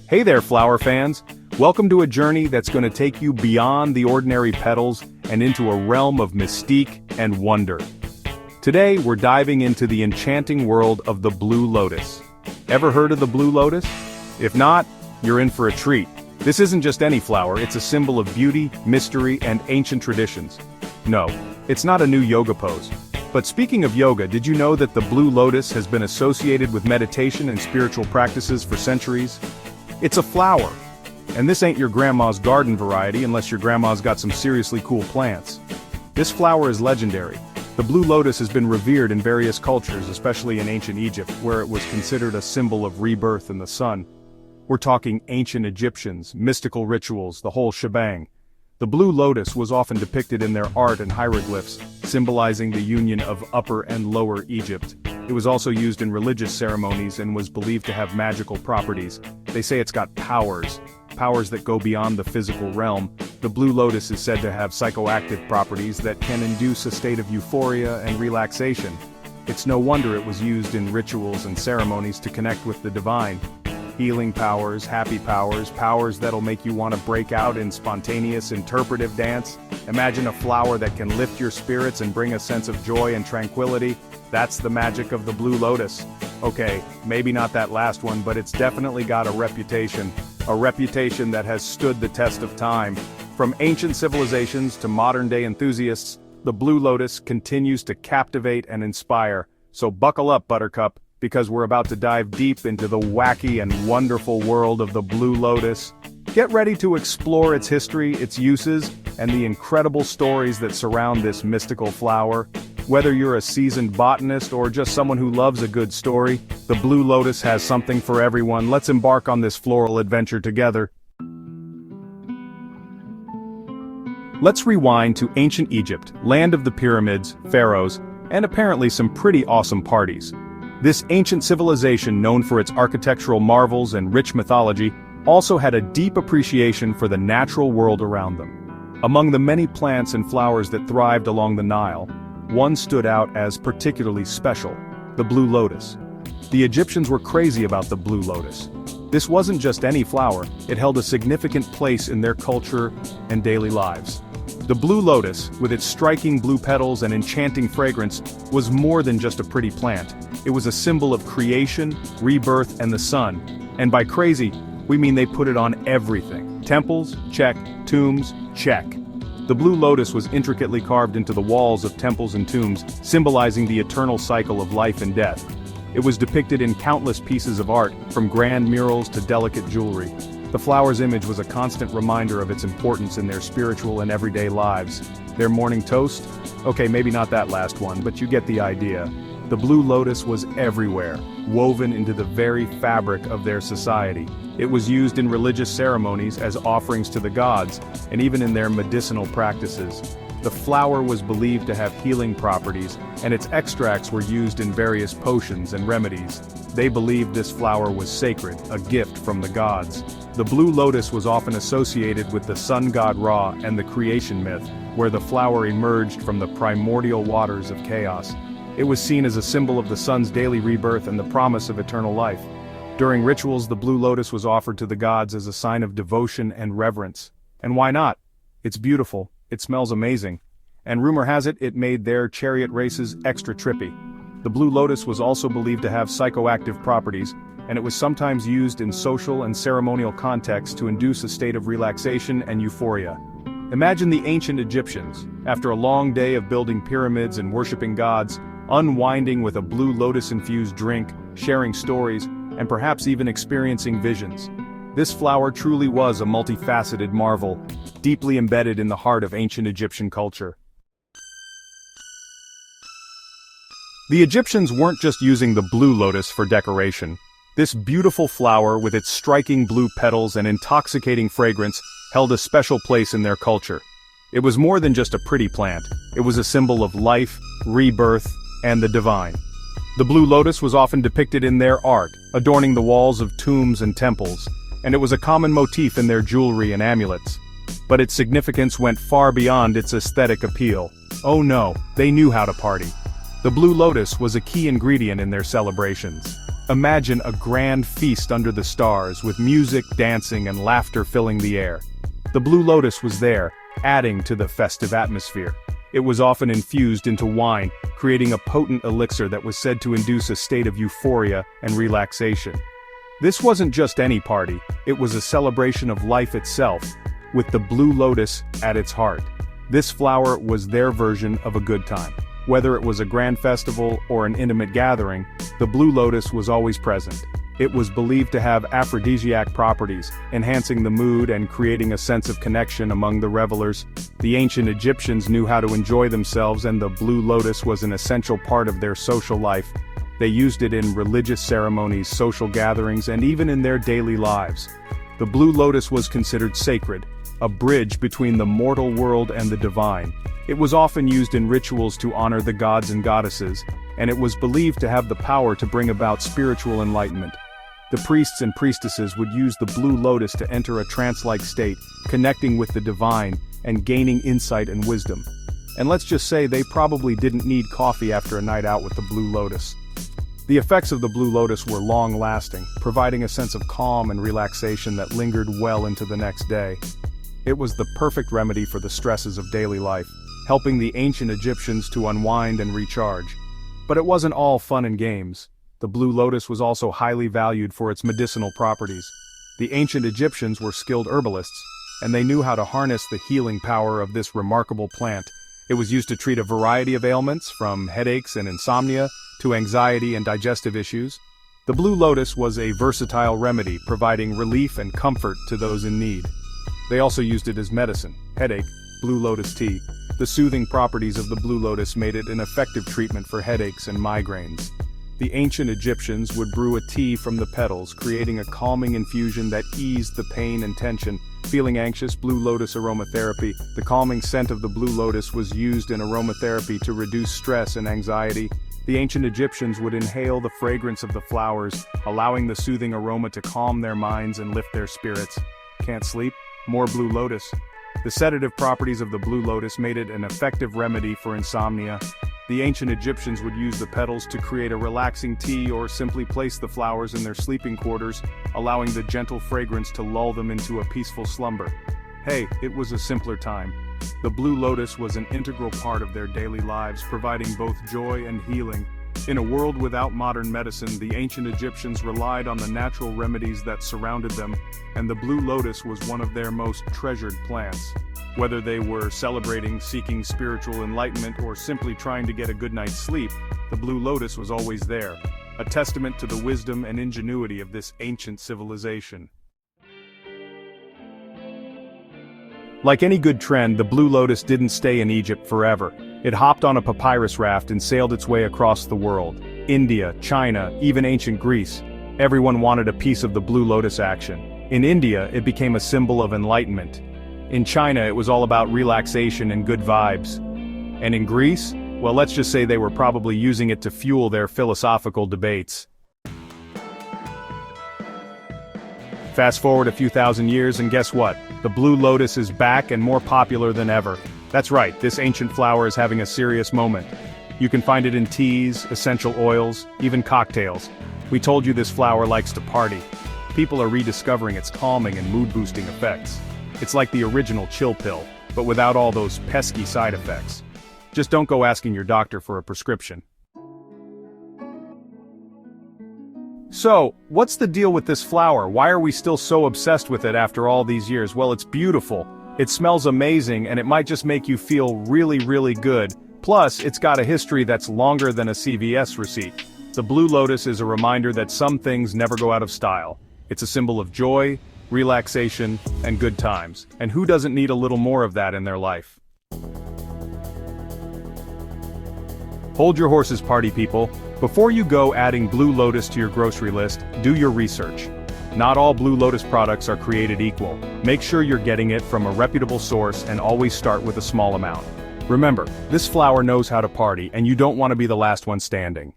Hey there, flower fans! Welcome to a journey that's going to take you beyond the ordinary petals and into a realm of mystique and wonder. Today, we're diving into the enchanting world of the Blue Lotus. Ever heard of the Blue Lotus? If not, you're in for a treat. This isn't just any flower, it's a symbol of beauty, mystery, and ancient traditions. No, it's not a new yoga pose. But speaking of yoga, did you know that the Blue Lotus has been associated with meditation and spiritual practices for centuries? It's a flower. And this ain't your grandma's garden variety unless your grandma's got some seriously cool plants. This flower is legendary. The Blue Lotus has been revered in various cultures, especially in ancient Egypt, where it was considered a symbol of rebirth in the sun. We're talking ancient Egyptians, mystical rituals, the whole shebang. The Blue Lotus was often depicted in their art and hieroglyphs, symbolizing the union of Upper and Lower Egypt. It was also used in religious ceremonies and was believed to have magical properties. They say it's got powers that go beyond the physical realm. The Blue Lotus is said to have psychoactive properties that can induce a state of euphoria and relaxation. It's no wonder it was used in rituals and ceremonies to connect with the divine. Healing powers, happy powers, powers that'll make you want to break out in spontaneous interpretive dance. Imagine a flower that can lift your spirits and bring a sense of joy and tranquility. That's the magic of the Blue Lotus. Okay, maybe not that last one, but it's definitely got a reputation that has stood the test of time. From ancient civilizations to modern-day enthusiasts, the Blue Lotus continues to captivate and inspire. So buckle up, Buttercup, because we're about to dive deep into the wacky and wonderful world of the Blue Lotus. Get ready to explore its history, its uses, and the incredible stories that surround this mystical flower. Whether you're a seasoned botanist or just someone who loves a good story, the Blue Lotus has something for everyone. Let's embark on this floral adventure together. Let's rewind to ancient Egypt, land of the pyramids, pharaohs, and apparently some pretty awesome parties. This ancient civilization, known for its architectural marvels and rich mythology, also had a deep appreciation for the natural world around them. Among the many plants and flowers that thrived along the Nile, one stood out as particularly special: the Blue Lotus. The Egyptians were crazy about the Blue Lotus. This wasn't just any flower, it held a significant place in their culture and daily lives. The Blue Lotus, with its striking blue petals and enchanting fragrance, was more than just a pretty plant. It was a symbol of creation, rebirth, and the sun. And by crazy, we mean they put it on everything. Temples? Check. Tombs? Check. The Blue Lotus was intricately carved into the walls of temples and tombs, symbolizing the eternal cycle of life and death. It was depicted in countless pieces of art, from grand murals to delicate jewelry. The flower's image was a constant reminder of its importance in their spiritual and everyday lives. Their morning toast? Okay, maybe not that last one, but you get the idea. The Blue Lotus was everywhere, woven into the very fabric of their society. It was used in religious ceremonies as offerings to the gods, and even in their medicinal practices. The flower was believed to have healing properties, and its extracts were used in various potions and remedies. They believed this flower was sacred, a gift from the gods. The Blue Lotus was often associated with the sun god Ra and the creation myth, where the flower emerged from the primordial waters of chaos. It was seen as a symbol of the sun's daily rebirth and the promise of eternal life. During rituals, the Blue Lotus was offered to the gods as a sign of devotion and reverence. And why not? It's beautiful, it smells amazing, and rumor has it, it made their chariot races extra trippy. The Blue Lotus was also believed to have psychoactive properties, and it was sometimes used in social and ceremonial contexts to induce a state of relaxation and euphoria. Imagine the ancient Egyptians, after a long day of building pyramids and worshipping gods, unwinding with a Blue Lotus-infused drink, sharing stories, and perhaps even experiencing visions. This flower truly was a multifaceted marvel, deeply embedded in the heart of ancient Egyptian culture. The Egyptians weren't just using the Blue Lotus for decoration. This beautiful flower, with its striking blue petals and intoxicating fragrance, held a special place in their culture. It was more than just a pretty plant, it was a symbol of life, rebirth, and the divine. The Blue Lotus was often depicted in their art, adorning the walls of tombs and temples, and it was a common motif in their jewelry and amulets. But its significance went far beyond its aesthetic appeal. Oh no, they knew how to party. The Blue Lotus was a key ingredient in their celebrations. Imagine a grand feast under the stars with music, dancing, and laughter filling the air. The Blue Lotus was there, adding to the festive atmosphere. It was often infused into wine, creating a potent elixir that was said to induce a state of euphoria and relaxation. This wasn't just any party, it was a celebration of life itself, with the Blue Lotus at its heart. This flower was their version of a good time. Whether it was a grand festival or an intimate gathering, the Blue Lotus was always present. It was believed to have aphrodisiac properties, enhancing the mood and creating a sense of connection among the revelers. The ancient Egyptians knew how to enjoy themselves, and the Blue Lotus was an essential part of their social life. They used it in religious ceremonies, social gatherings, and even in their daily lives. The Blue Lotus was considered sacred, a bridge between the mortal world and the divine. It was often used in rituals to honor the gods and goddesses, and it was believed to have the power to bring about spiritual enlightenment. The priests and priestesses would use the Blue Lotus to enter a trance-like state, connecting with the divine and gaining insight and wisdom. And let's just say they probably didn't need coffee after a night out with the Blue Lotus. The effects of the Blue Lotus were long-lasting, providing a sense of calm and relaxation that lingered well into the next day. It was the perfect remedy for the stresses of daily life, helping the ancient Egyptians to unwind and recharge. But it wasn't all fun and games. The Blue Lotus was also highly valued for its medicinal properties. The ancient Egyptians were skilled herbalists, and they knew how to harness the healing power of this remarkable plant. It was used to treat a variety of ailments, from headaches and insomnia to anxiety and digestive issues. The Blue Lotus was a versatile remedy, providing relief and comfort to those in need. They also used it as medicine, headache, Blue Lotus tea. The soothing properties of the Blue Lotus made it an effective treatment for headaches and migraines. The ancient Egyptians would brew a tea from the petals, creating a calming infusion that eased the pain and tension. Feeling anxious, Blue Lotus aromatherapy. The calming scent of the Blue Lotus was used in aromatherapy to reduce stress and anxiety. The ancient Egyptians would inhale the fragrance of the flowers, allowing the soothing aroma to calm their minds and lift their spirits. Can't sleep? More Blue Lotus. The sedative properties of the Blue Lotus made it an effective remedy for insomnia. The ancient Egyptians would use the petals to create a relaxing tea or simply place the flowers in their sleeping quarters, allowing the gentle fragrance to lull them into a peaceful slumber. Hey, it was a simpler time. The Blue Lotus was an integral part of their daily lives, providing both joy and healing. In a world without modern medicine, the ancient Egyptians relied on the natural remedies that surrounded them, and the Blue Lotus was one of their most treasured plants. Whether they were celebrating, seeking spiritual enlightenment, or simply trying to get a good night's sleep, the Blue Lotus was always there, a testament to the wisdom and ingenuity of this ancient civilization. Like any good trend, the Blue Lotus didn't stay in Egypt forever. It hopped on a papyrus raft and sailed its way across the world. India, China, even ancient Greece. Everyone wanted a piece of the Blue Lotus action. In India, it became a symbol of enlightenment. In China, it was all about relaxation and good vibes. And in Greece, well, let's just say they were probably using it to fuel their philosophical debates. Fast forward a few thousand years and guess what? The Blue Lotus is back and more popular than ever. That's right, this ancient flower is having a serious moment. You can find it in teas, essential oils, even cocktails. We told you this flower likes to party. People are rediscovering its calming and mood-boosting effects. It's like the original chill pill, but without all those pesky side effects. Just don't go asking your doctor for a prescription. So, what's the deal with this flower? Why are we still so obsessed with it after all these years? Well, it's beautiful. It smells amazing, and it might just make you feel really, really good. Plus, it's got a history that's longer than a CVS receipt. The Blue Lotus is a reminder that some things never go out of style. It's a symbol of joy, relaxation, and good times. And who doesn't need a little more of that in their life? Hold your horses, party people. Before you go adding Blue Lotus to your grocery list, do your research. Not all Blue Lotus products are created equal. Make sure you're getting it from a reputable source and always start with a small amount. Remember, this flower knows how to party, and you don't want to be the last one standing.